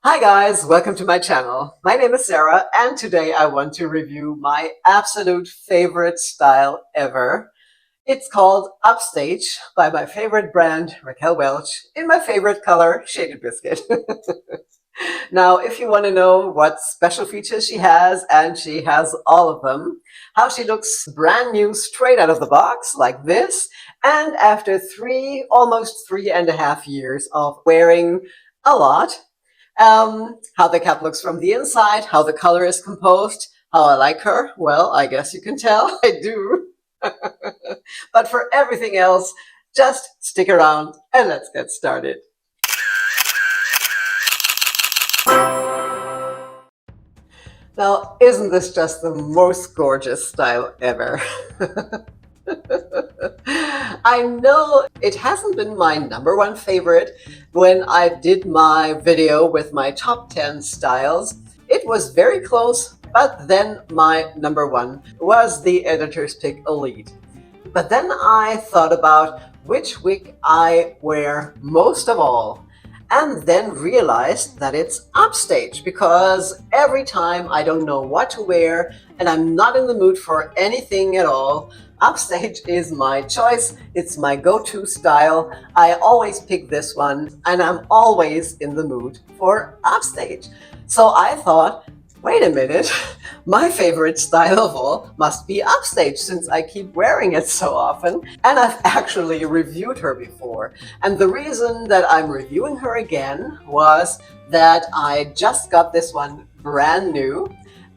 Hi guys, welcome to my channel. My name is Sarah and today I want to review my absolute favorite style ever. It's called Upstage by my favorite brand, Raquel Welch, in my favorite color, Shaded Biscuit. Now, if you want to know what special features she has, and she has all of them, how she looks brand new straight out of the box like this, and after almost 3.5 years of wearing a lot, how the cap looks from the inside, how the color is composed, how I like her. Well, I guess you can tell I do. But for everything else, just stick around and let's get started. Now, isn't this just the most gorgeous style ever? I know it hasn't been my #1 favorite. When I did my video with my top 10 styles, it was very close, but then my #1 was the Editor's Pick Elite. But then I thought about which wig I wear most of all, and then realized that it's Upstage, because every time I don't know what to wear and I'm not in the mood for anything at all, Upstage is my choice. It's my go-to style. I always pick this one and I'm always in the mood for Upstage. So I thought, wait a minute, my favorite style of all must be Upstage, since I keep wearing it so often, and I've actually reviewed her before. And the reason that I'm reviewing her again was that I just got this one brand new,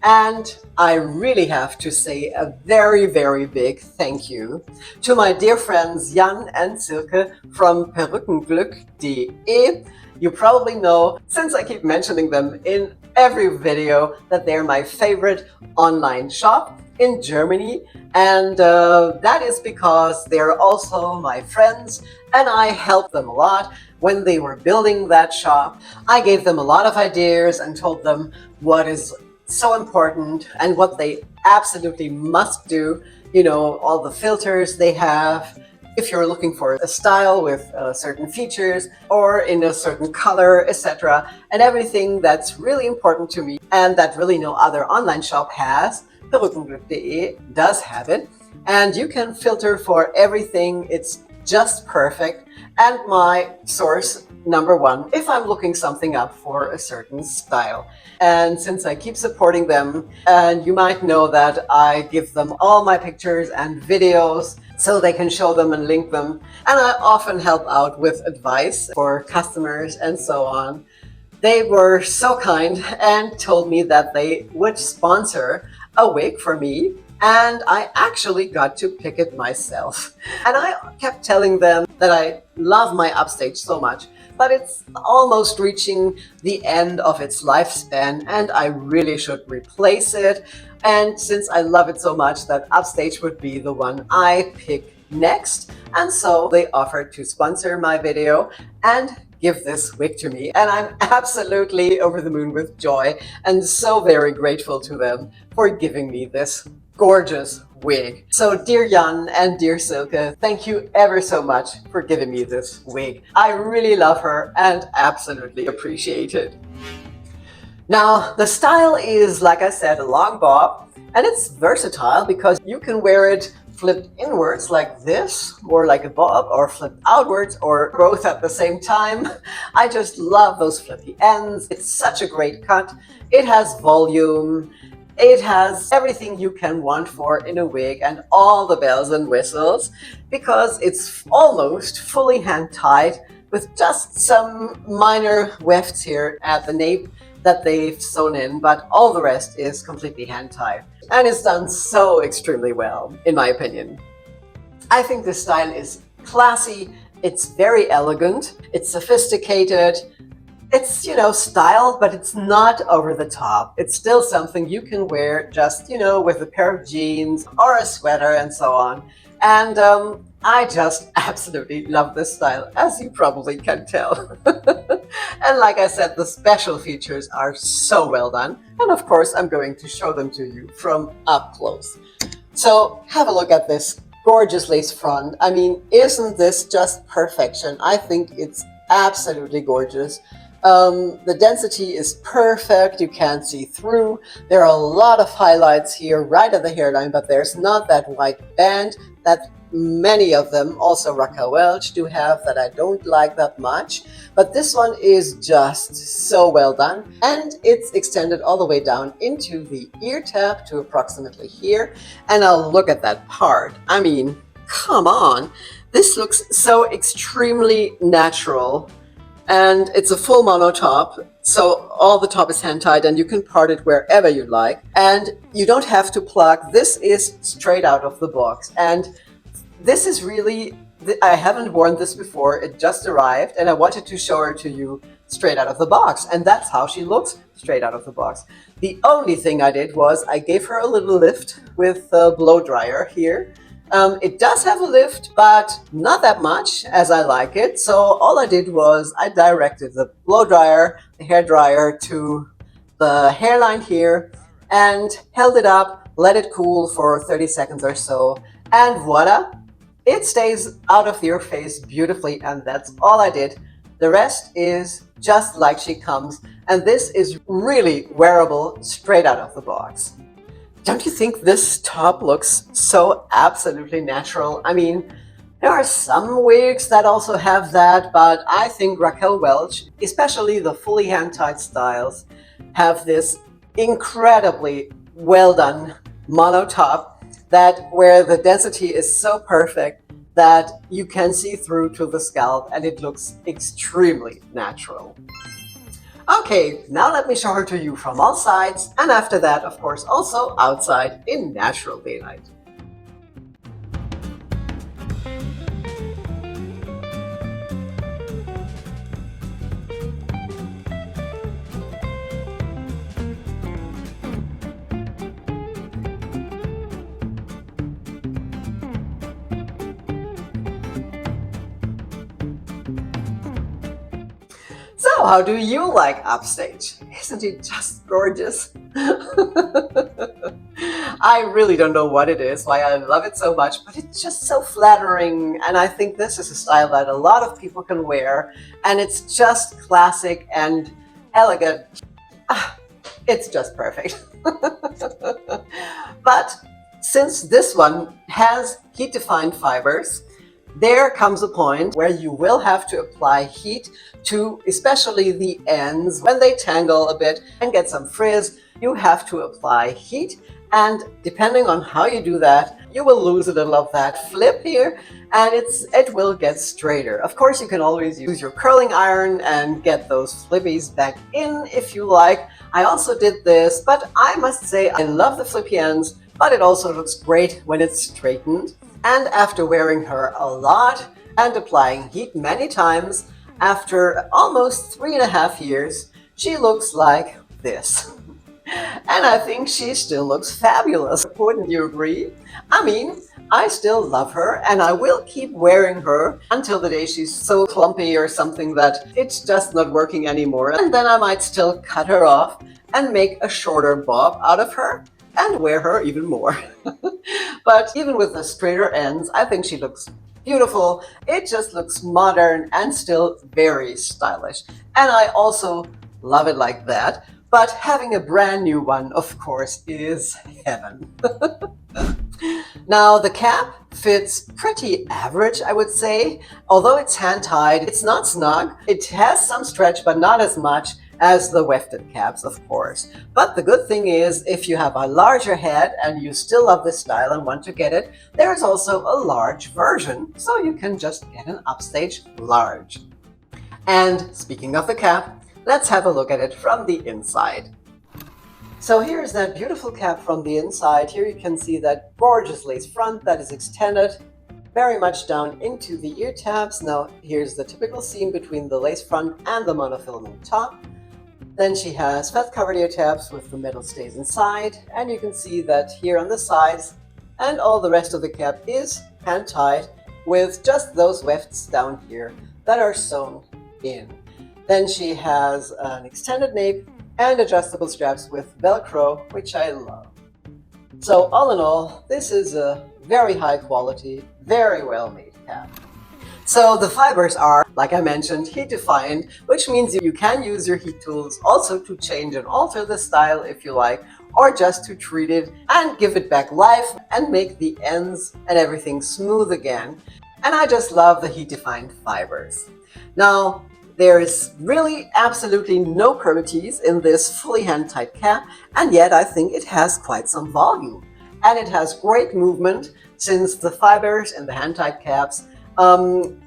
and I really have to say a very, very big thank you to my dear friends Jan and Silke from Perückenglück.de. You probably know, since I keep mentioning them in every video, that they're my favorite online shop in Germany. And that is because they're also my friends and I helped them a lot when they were building that shop. I gave them a lot of ideas and told them what is so important and what they absolutely must do. You know, all the filters they have, if you're looking for a style with certain features or in a certain color, etc. And everything that's really important to me and that really no other online shop has. Perückenglück.de does have it, and you can filter for everything. It's just perfect, and my source #1 if I'm looking something up for a certain style. And since I keep supporting them, and you might know that I give them all my pictures and videos so they can show them and link them, and I often help out with advice for customers and so on. They were so kind and told me that they would sponsor a wig for me, and I actually got to pick it myself. And I kept telling them that I love my Upstage so much, but it's almost reaching the end of its lifespan and I really should replace it. And since I love it so much, that Upstage would be the one I pick next. And so they offered to sponsor my video and give this wig to me. And I'm absolutely over the moon with joy and so very grateful to them for giving me this gorgeous wig. So dear Jan and dear Silke, thank you ever so much for giving me this wig. I really love her and absolutely appreciate it. Now, the style is, like I said, a long bob, and it's versatile because you can wear it flipped inwards like this, or like a bob, or flipped outwards, or both at the same time. I just love those flippy ends. It's such a great cut. It has volume. It has everything you can want for in a wig and all the bells and whistles, because it's almost fully hand-tied with just some minor wefts here at the nape that they've sewn in, but all the rest is completely hand-tied. And it's done so extremely well, in my opinion. I think this style is classy, it's very elegant, it's sophisticated. It's, you know, style, but it's not over the top. It's still something you can wear just, you know, with a pair of jeans or a sweater and so on. And I just absolutely love this style, as you probably can tell. And like I said, the special features are so well done. And of course, I'm going to show them to you from up close. So have a look at this gorgeous lace front. I mean, isn't this just perfection? I think it's absolutely gorgeous. The density is perfect. You can't see through. There are a lot of highlights here right at the hairline, but there's not that white band that many of them, also Raquel Welch, do have that I don't like that much. But this one is just so well done, and it's extended all the way down into the ear tab to approximately here. And now look at that part. I mean, come on. This looks so extremely natural. And it's a full mono top, so all the top is hand tied and you can part it wherever you like. And you don't have to plug. This is straight out of the box. And this is really, I haven't worn this before. It just arrived and I wanted to show her to you straight out of the box. And that's how she looks straight out of the box. The only thing I did was I gave her a little lift with the blow dryer here. It does have a lift, but not that much as I like it. So all I did was I directed the blow dryer, the hair dryer to the hairline here and held it up, let it cool for 30 seconds or so. And voila, it stays out of your face beautifully. And that's all I did. The rest is just like she comes. And this is really wearable straight out of the box. Don't you think this top looks so absolutely natural? I mean, there are some wigs that also have that, but I think Raquel Welch, especially the fully hand-tied styles, have this incredibly well done mono top that where the density is so perfect that you can see through to the scalp and it looks extremely natural. Okay, now let me show her to you from all sides, and after that, of course, also outside in natural daylight. So, how do you like Upstage? Isn't it just gorgeous? I really don't know what it is, why I love it so much, but it's just so flattering. And I think this is a style that a lot of people can wear. And it's just classic and elegant. It's just perfect. But since this one has heat-defined fibers, there comes a point where you will have to apply heat to especially the ends. When they tangle a bit and get some frizz, you have to apply heat. And depending on how you do that, you will lose a little of that flip here and it will get straighter. Of course, you can always use your curling iron and get those flippies back in if you like. I also did this, but I must say I love the flippy ends, but it also looks great when it's straightened. And after wearing her a lot and applying heat many times, after almost 3.5 years, she looks like this. And I think she still looks fabulous. Wouldn't you agree? I mean, I still love her and I will keep wearing her until the day she's so clumpy or something that it's just not working anymore. And then I might still cut her off and make a shorter bob out of her and wear her even more. But even with the straighter ends, I think she looks beautiful. It just looks modern and still very stylish. And I also love it like that. But having a brand new one, of course, is heaven. Now, the cap fits pretty average, I would say. Although it's hand-tied, it's not snug. It has some stretch, but not as much as the wefted caps, of course. But the good thing is, if you have a larger head and you still love this style and want to get it, there is also a large version, so you can just get an Upstage large. And speaking of the cap, let's have a look at it from the inside. So here's that beautiful cap from the inside. Here you can see that gorgeous lace front that is extended very much down into the ear tabs. Now here's the typical seam between the lace front and the monofilament top. Then she has felt-covered ear tabs with the metal stays inside, and you can see that here on the sides and all the rest of the cap is hand-tied with just those wefts down here that are sewn in. Then she has an extended nape and adjustable straps with Velcro, which I love. So all in all, this is a very high quality, very well made cap. So the fibers are, like I mentioned, heat defiant, which means you can use your heat tools also to change and alter the style if you like, or just to treat it and give it back life and make the ends and everything smooth again. And I just love the heat defined fibers. Now, there is really absolutely no curvaties in this fully hand-tied cap, and yet I think it has quite some volume. And it has great movement since the fibers in the hand-tied caps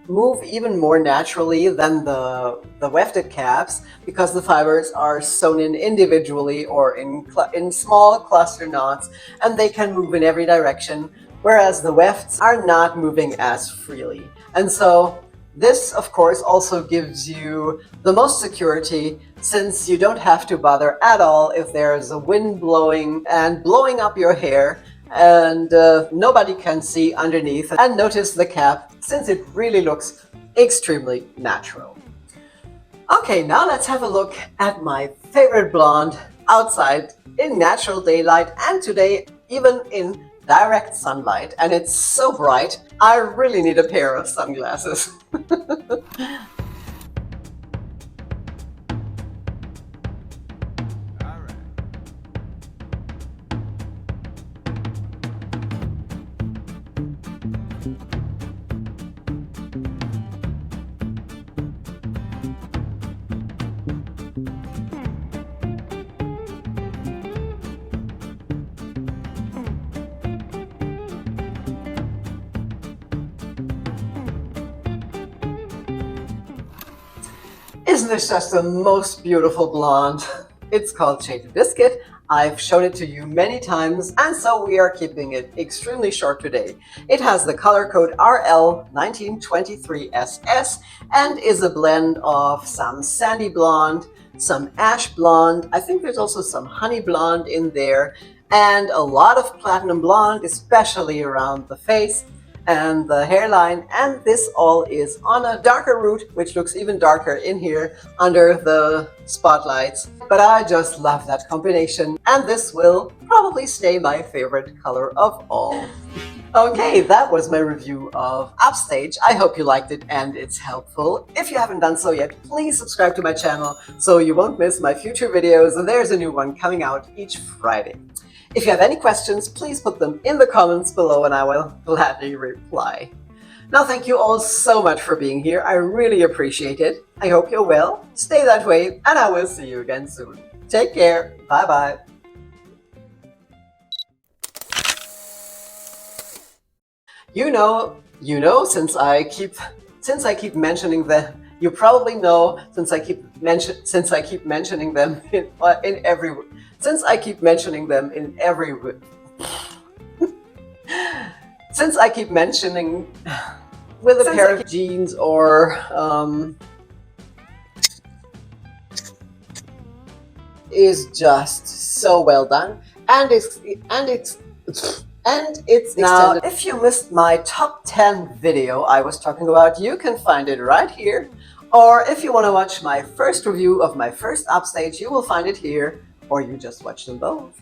move even more naturally than the wefted caps, because the fibers are sewn in individually or in small cluster knots, and they can move in every direction, whereas the wefts are not moving as freely. And so this, of course, also gives you the most security, since you don't have to bother at all if there's a wind blowing and blowing up your hair, and nobody can see underneath and notice the cap, since it really looks extremely natural. Okay, now let's have a look at my favorite blonde outside in natural daylight, and today even in direct sunlight, and it's so bright I really need a pair of sunglasses. Isn't this just the most beautiful blonde? It's called Shaded Biscuit. I've shown it to you many times, and so we are keeping it extremely short today. It has the color code RL1923SS and is a blend of some sandy blonde, some ash blonde, I think there's also some honey blonde in there, and a lot of platinum blonde, especially around the face and the hairline, and this all is on a darker root, which looks even darker in here under the spotlights. But I just love that combination, and this will probably stay my favorite color of all. Okay, that was my review of Upstage. I hope you liked it and it's helpful. If you haven't done so yet, please subscribe to my channel so you won't miss my future videos, and there's a new one coming out each Friday. If you have any questions, please put them in the comments below and I will gladly reply. Now, thank you all so much for being here. I really appreciate it. I hope you're well, stay that way, and I will see you again soon. Take care. Bye-bye. You know, since I keep mentioning them, you probably know, since I keep mentioning them in every Since I keep mentioning them in every since I keep mentioning with a pair of jeans or is just so well done, and it's now, if you missed my top 10 video I was talking about, you can find it right here, or if you want to watch my first review of my first Upstage, you will find it here, or you just watch them both.